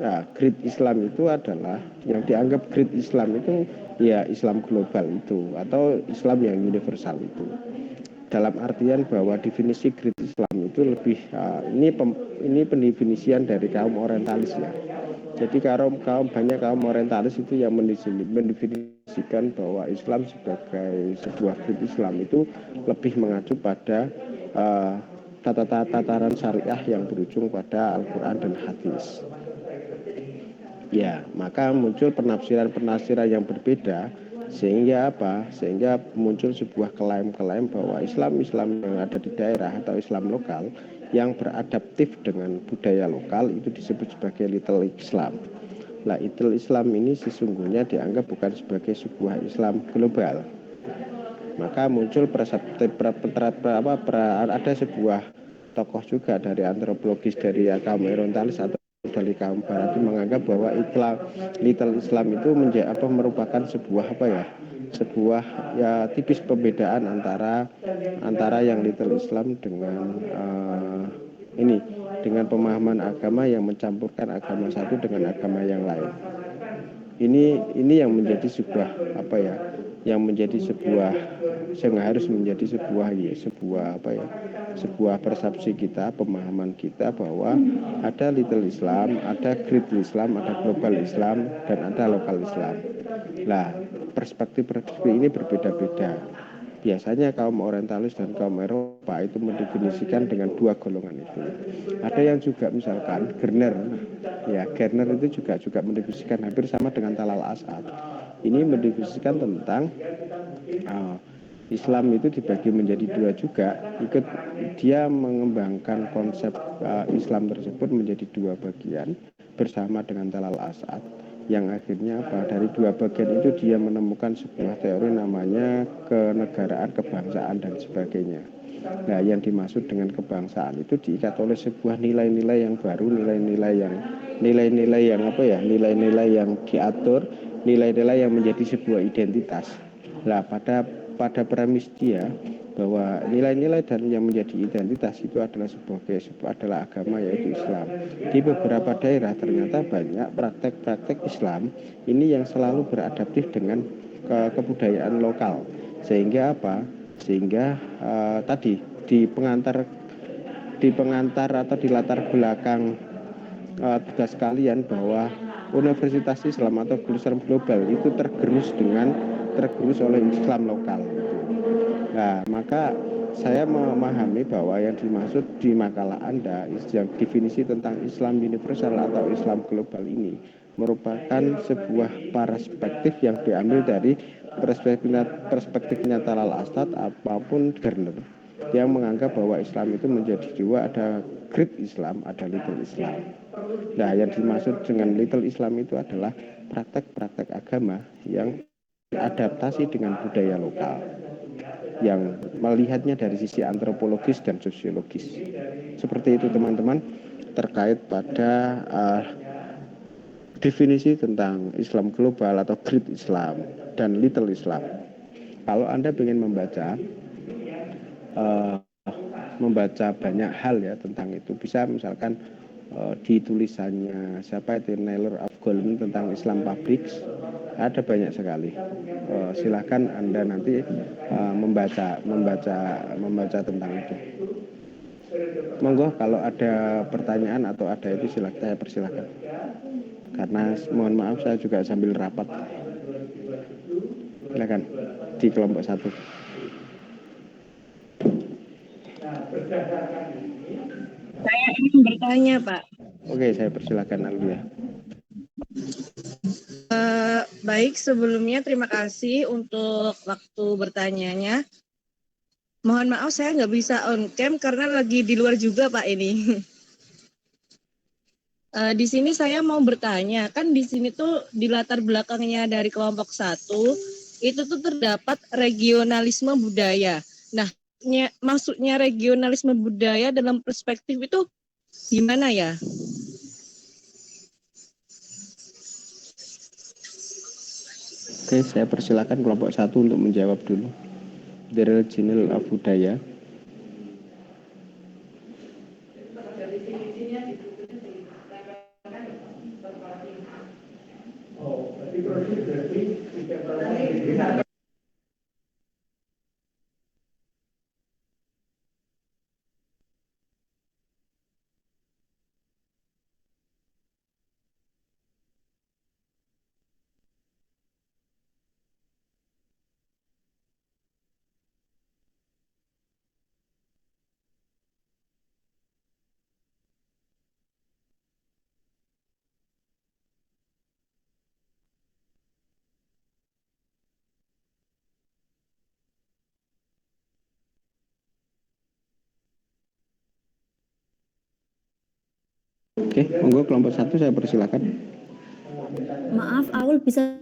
Nah, Great Islam itu adalah yang dianggap Great Islam itu ya Islam global itu atau Islam yang universal itu. Dalam artian bahwa definisi Great Islam itu lebih ini pendefinisian dari kaum orientalis ya. Jadi banyak kaum orientalis itu yang mendefinisikan bahwa Islam sebagai sebuah Great Islam itu lebih mengacu pada tataran syariah yang berujung pada Al-Quran dan hadis. Ya, maka muncul penafsiran-penafsiran yang berbeda sehingga apa? Sehingga muncul sebuah klaim-klaim bahwa Islam yang ada di daerah atau Islam lokal yang beradaptif dengan budaya lokal itu disebut sebagai Little Islam. Nah, Little Islam ini sesungguhnya dianggap bukan sebagai sebuah Islam global. Maka muncul ada sebuah tokoh juga dari antropologis dari kaum orientalis atau dari kaum barat itu menganggap bahwa Little Islam itu merupakan sebuah sebuah ya tipis pembedaan antara yang Little Islam dengan dengan pemahaman agama yang mencampurkan agama satu dengan agama yang lain. Ini yang menjadi sebuah yang harus menjadi sebuah persepsi kita, pemahaman kita bahwa ada Little Islam, ada Great Islam, ada Global Islam, dan ada Lokal Islam. Nah, perspektif ini berbeda-beda. Biasanya kaum orientalis dan kaum Eropa itu mendefinisikan dengan dua golongan itu. Ada yang juga misalkan Gerner itu juga mendefinisikan hampir sama dengan Talal Asad. Ini mendefinisikan tentang Islam itu dibagi menjadi dua juga. Dia mengembangkan konsep Islam tersebut menjadi dua bagian bersama dengan Talal Asad. Yang akhirnya dari dua bagian itu dia menemukan sebuah teori namanya kenegaraan, kebangsaan dan sebagainya. Nah, yang dimaksud dengan kebangsaan itu diikat oleh sebuah nilai-nilai yang baru, nilai-nilai yang diatur, nilai-nilai yang menjadi sebuah identitas. Nah, pada premis dia bahwa nilai-nilai dan yang menjadi identitas itu adalah agama yaitu Islam. Di beberapa daerah ternyata banyak praktek-praktek Islam ini yang selalu beradaptif dengan kebudayaan lokal. Sehingga tadi di pengantar atau di latar belakang tugas kalian bahwa Universitas Islam atau Islam global itu tergerus oleh Islam lokal. Nah, maka saya memahami bahwa yang dimaksud di makalah Anda yang definisi tentang Islam universal atau Islam global ini merupakan sebuah perspektif yang diambil dari perspektifnya Talal Asad apapun Gerner yang menganggap bahwa Islam itu menjadi dua, ada Great Islam, ada Little Islam. Nah, yang dimaksud dengan Little Islam itu adalah praktek-praktek agama yang adaptasi dengan budaya lokal, yang melihatnya dari sisi antropologis dan sosiologis. Seperti itu teman-teman terkait pada definisi tentang Islam global atau Great Islam dan Little Islam. Kalau Anda ingin membaca banyak hal ya tentang itu, bisa misalkan di tulisannya siapa itu Naylor of Golden tentang Islam Publics, ada banyak sekali. Silakan Anda nanti membaca tentang itu. Monggo kalau ada pertanyaan atau ada itu saya persilakan. Karena mohon maaf saya juga sambil rapat. Silakan di kelompok 1. Saya ingin bertanya, Pak. Oke, saya persilakan Alvia. Baik, sebelumnya terima kasih untuk waktu bertanyanya. Mohon maaf saya nggak bisa on cam karena lagi di luar juga, Pak, ini. Di sini saya mau bertanya, kan di sini tuh di latar belakangnya dari kelompok 1 itu tuh terdapat regionalisme budaya. Nah, maksudnya regionalisme budaya dalam perspektif itu gimana ya? Oke, saya persilakan kelompok 1 untuk menjawab dulu. The regional of budaya. Oke, monggo kelompok 1 saya persilakan. Maaf, Aul bisa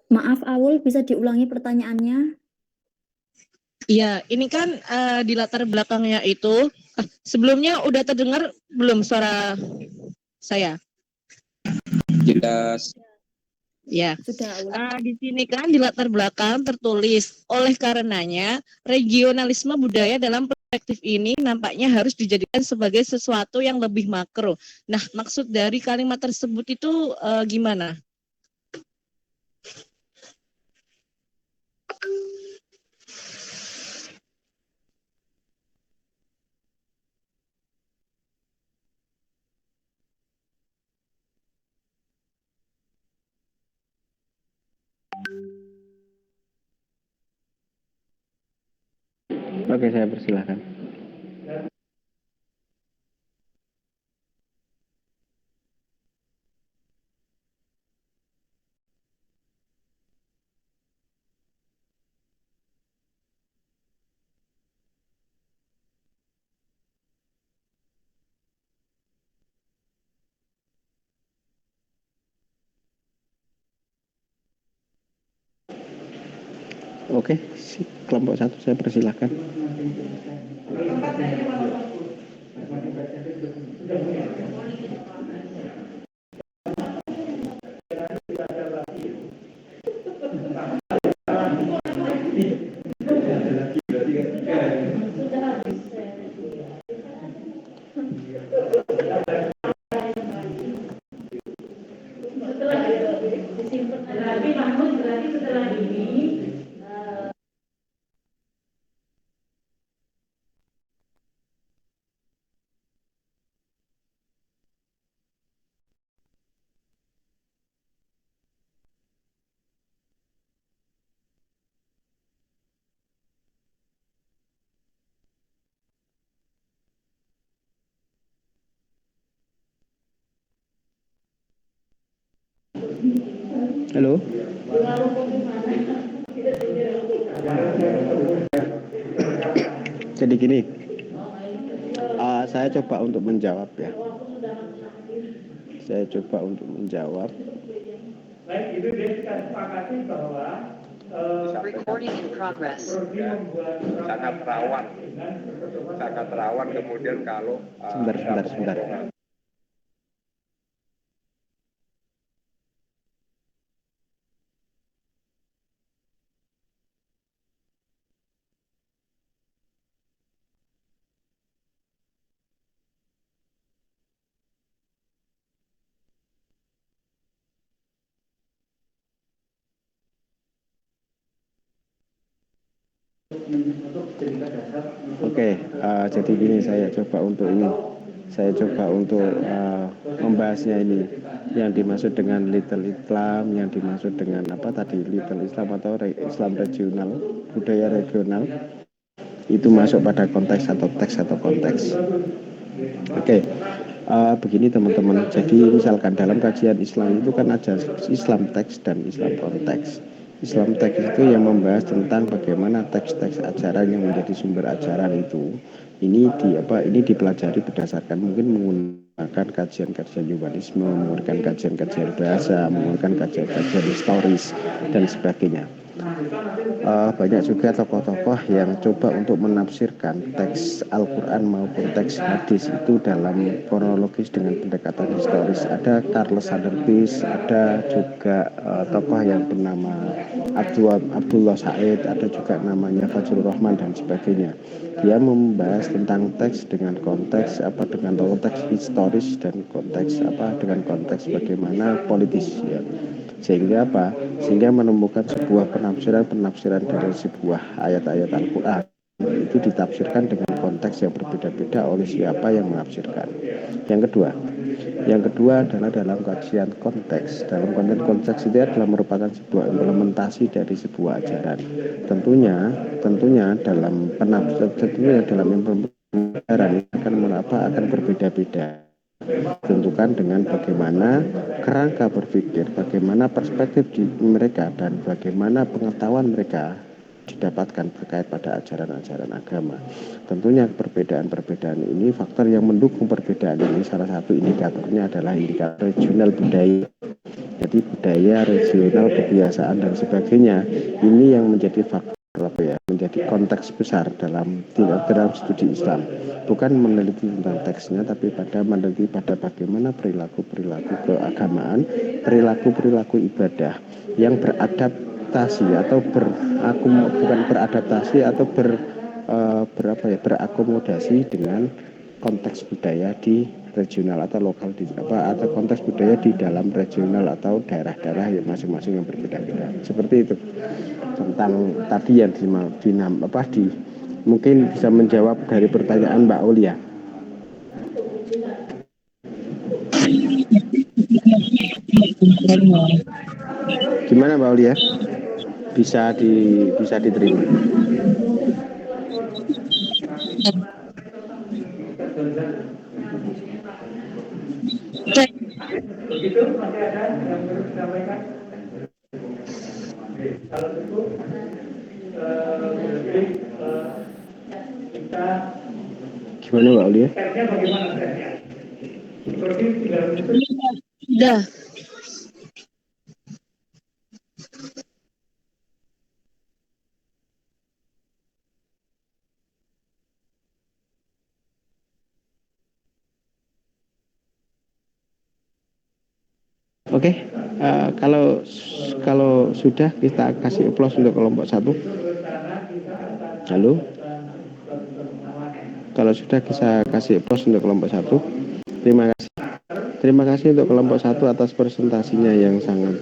Maaf, Aul bisa diulangi pertanyaannya? Iya, ini kan di latar belakangnya itu sebelumnya udah terdengar belum suara saya? Jelas. Ya, Sudah, Aul. di sini kan di latar belakang tertulis, oleh karenanya regionalisme budaya dalam perspektif ini nampaknya harus dijadikan sebagai sesuatu yang lebih makro. Nah, maksud dari kalimat tersebut itu gimana? Oke, saya persilakan. Oke, kelompok 1 saya persilakan. Halo. Jadi gini, saya coba untuk menjawab ya. Saya coba untuk menjawab. Baik, itu dia kita sepakati bahwa Recording in progress. sangat rawan kemudian kalau sebentar. Oke, jadi gini saya coba untuk membahasnya ini yang dimaksud dengan Little Islam, yang dimaksud dengan apa tadi Little Islam atau Islam regional, budaya regional. itu masuk pada konteks atau teks atau konteks. Oke. Begini teman-teman, jadi misalkan dalam kajian Islam itu kan ada Islam teks dan Islam konteks. Islam teks itu yang membahas tentang bagaimana teks-teks ajaran yang menjadi sumber ajaran itu ini dipelajari berdasarkan mungkin menggunakan kajian-kajian humanisme, menggunakan kajian-kajian bahasa, menggunakan kajian-kajian historis dan sebagainya. Banyak juga tokoh-tokoh yang coba untuk menafsirkan teks Al-Quran maupun teks hadis itu dalam kronologis dengan pendekatan historis. Ada Charles Sanders, ada juga tokoh yang bernama Abdullah Said, ada juga namanya Fajrul Rahman dan sebagainya. Dia membahas tentang teks dengan konteks dengan konteks historis dan konteks dengan konteks bagaimana politis ya. Sehingga menemukan sebuah penafsiran dari sebuah ayat-ayat Al-Quran itu ditafsirkan dengan konteks yang berbeda-beda oleh siapa yang menafsirkan. Yang kedua adalah dalam kajian konteks. Dalam konteks itu adalah merupakan sebuah implementasi dari sebuah ajaran. Tentunya dalam implementasi akan berbeda-beda. Tentukan dengan bagaimana kerangka berpikir, bagaimana perspektif mereka dan bagaimana pengetahuan mereka didapatkan terkait pada ajaran-ajaran agama. Tentunya perbedaan-perbedaan ini, faktor yang mendukung perbedaan ini, salah satu indikatornya adalah indikator regional budaya. Jadi budaya, regional, kebiasaan dan sebagainya ini yang menjadi faktor menjadi konteks besar dalam studi Islam. Bukan meneliti tentang teksnya, tapi meneliti pada bagaimana perilaku-perilaku keagamaan, perilaku-perilaku ibadah yang beradaptasi atau berakomodasi dengan konteks budaya di regional atau lokal atau konteks budaya di dalam regional atau daerah-daerah yang masing-masing yang berbeda-beda. Seperti itu. Tentang tadi yang mungkin bisa menjawab dari pertanyaan Mbak Aulia. Gimana Mbak Aulia? Bisa diterima? Gimana Mbak Aulia? Sudah. Oke, kalau sudah kita kasih aplaus untuk kelompok 1. Halo. Kalau sudah kita kasih aplaus untuk kelompok 1. Terima kasih untuk kelompok 1 atas presentasinya yang sangat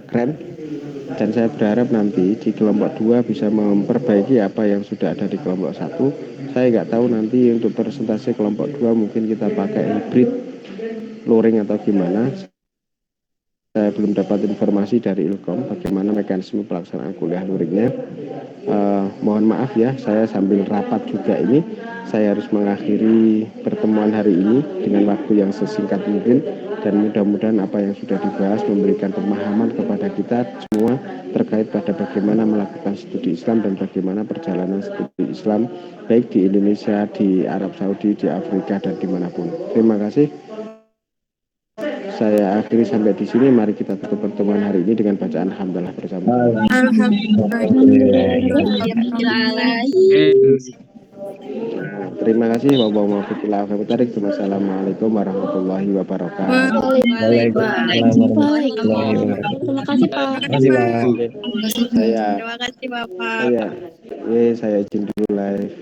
keren. Dan saya berharap nanti di kelompok 2 bisa memperbaiki apa yang sudah ada di kelompok 1. Saya nggak tahu nanti untuk presentasi kelompok 2 mungkin kita pakai hybrid luring atau gimana. Saya belum dapat informasi dari Ilkom bagaimana mekanisme pelaksanaan kuliah luringnya. Mohon maaf ya, saya sambil rapat juga ini. Saya harus mengakhiri pertemuan hari ini dengan waktu yang sesingkat mungkin. Dan mudah-mudahan apa yang sudah dibahas memberikan pemahaman kepada kita semua terkait pada bagaimana melakukan studi Islam dan bagaimana perjalanan studi Islam baik di Indonesia, di Arab Saudi, di Afrika, dan dimanapun. Terima kasih. Saya akhiri sampai di sini. Mari kita tutup pertemuan hari ini dengan bacaan alhamdulillah bersama. Terima kasih. Wassalamualaikum warahmatullahi wabarakatuh. Terima kasih Pak. Saya izin dulu live.